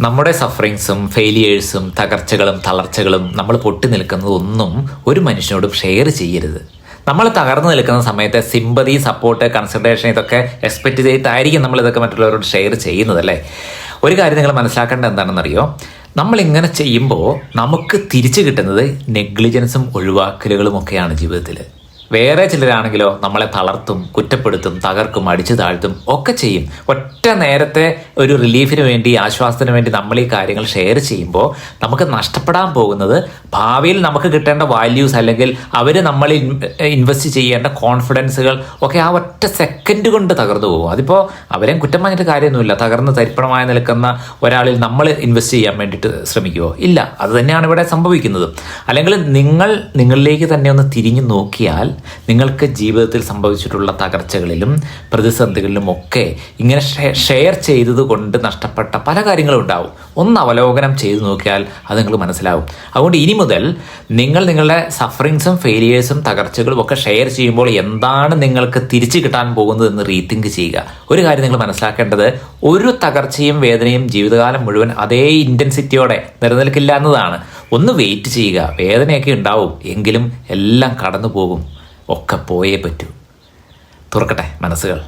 നമ്മുടെ സഫറിങ്സും ഫെയിലിയേഴ്സും തകർച്ചകളും തളർച്ചകളും നമ്മൾ പൊട്ടി നിൽക്കുന്നതൊന്നും ഒരു മനുഷ്യനോടും ഷെയർ ചെയ്യരുത്. നമ്മൾ തകർന്നു നിൽക്കുന്ന സമയത്ത് സിമ്പതി, സപ്പോർട്ട്, കൺസിഡറേഷൻ ഇതൊക്കെ എക്സ്പെക്റ്റ് ചെയ്തിട്ടായിരിക്കും നമ്മൾ ഇതൊക്കെ മറ്റുള്ളവരോട് ഷെയർ ചെയ്യുന്നത് അല്ലേ. ഒരു കാര്യം നിങ്ങൾ മനസ്സിലാക്കേണ്ടത് എന്താണെന്നറിയോ, നമ്മളിങ്ങനെ ചെയ്യുമ്പോൾ നമുക്ക് തിരിച്ചു കിട്ടുന്നത് നെഗ്ലിജൻസും ഒഴിവാക്കലുകളും ഒക്കെയാണ് ജീവിതത്തിൽ. വേറെ ചിലരാണെങ്കിലോ നമ്മളെ തളർത്തും, കുറ്റപ്പെടുത്തും, തകർക്കും, അടിച്ചു താഴ്ത്തും ഒക്കെ ചെയ്യും. ഒറ്റ നേരത്തെ ഒരു റിലീഫിന് വേണ്ടി, ആശ്വാസത്തിന് വേണ്ടി നമ്മൾ ഈ കാര്യങ്ങൾ ഷെയർ ചെയ്യുമ്പോൾ നമുക്ക് നഷ്ടപ്പെടാൻ പോകുന്നത് ഭാവിയിൽ നമുക്ക് കിട്ടേണ്ട വാല്യൂസ്, അല്ലെങ്കിൽ അവർ നമ്മൾ ഇൻവെസ്റ്റ് ചെയ്യേണ്ട കോൺഫിഡൻസുകൾ ഒക്കെ ആ ഒറ്റ സെക്കൻഡ് കൊണ്ട് തകർന്നു പോകും. അതിപ്പോൾ അവരെയും കുറ്റം പറഞ്ഞിട്ട് കാര്യമൊന്നുമില്ല. തകർന്ന് തരിപ്പണമായി നിൽക്കുന്ന ഒരാളിൽ നമ്മൾ ഇൻവെസ്റ്റ് ചെയ്യാൻ വേണ്ടിയിട്ട് ശ്രമിക്കുമോ? ഇല്ല. അത് തന്നെയാണ് ഇവിടെ സംഭവിക്കുന്നത്. അല്ലെങ്കിൽ നിങ്ങളിലേക്ക് തന്നെ ഒന്ന് തിരിഞ്ഞു നോക്കിയാൽ നിങ്ങൾക്ക് ജീവിതത്തിൽ സംഭവിച്ചിട്ടുള്ള തകർച്ചകളിലും പ്രതിസന്ധികളിലും ഒക്കെ ഇങ്ങനെ ഷെയർ ചെയ്തത് കൊണ്ട് നഷ്ടപ്പെട്ട പല കാര്യങ്ങളും ഉണ്ടാവും. ഒന്ന് അവലോകനം ചെയ്തു നോക്കിയാൽ അത് നിങ്ങൾ മനസ്സിലാവും. അതുകൊണ്ട് ഇനി മുതൽ നിങ്ങളുടെ സഫറിങ്സും ഫെയിലിയേഴ്സും തകർച്ചകളും ഒക്കെ ഷെയർ ചെയ്യുമ്പോൾ എന്താണ് നിങ്ങൾക്ക് തിരിച്ചു കിട്ടാൻ പോകുന്നത് എന്ന് റീതിങ്ക് ചെയ്യുക. ഒരു കാര്യം നിങ്ങൾ മനസ്സിലാക്കേണ്ടത്, ഒരു തകർച്ചയും വേദനയും ജീവിതകാലം മുഴുവൻ അതേ ഇൻറ്റൻസിറ്റിയോടെ നിലനിൽക്കില്ല എന്നതാണ്. ഒന്ന് വെയിറ്റ് ചെയ്യുക. വേദനയൊക്കെ ഉണ്ടാവും, എങ്കിലും എല്ലാം കടന്നു പോകും. ഒക്കെ പോയേ പറ്റൂ. തുറക്കട്ടെ മനസ്സുകൾ.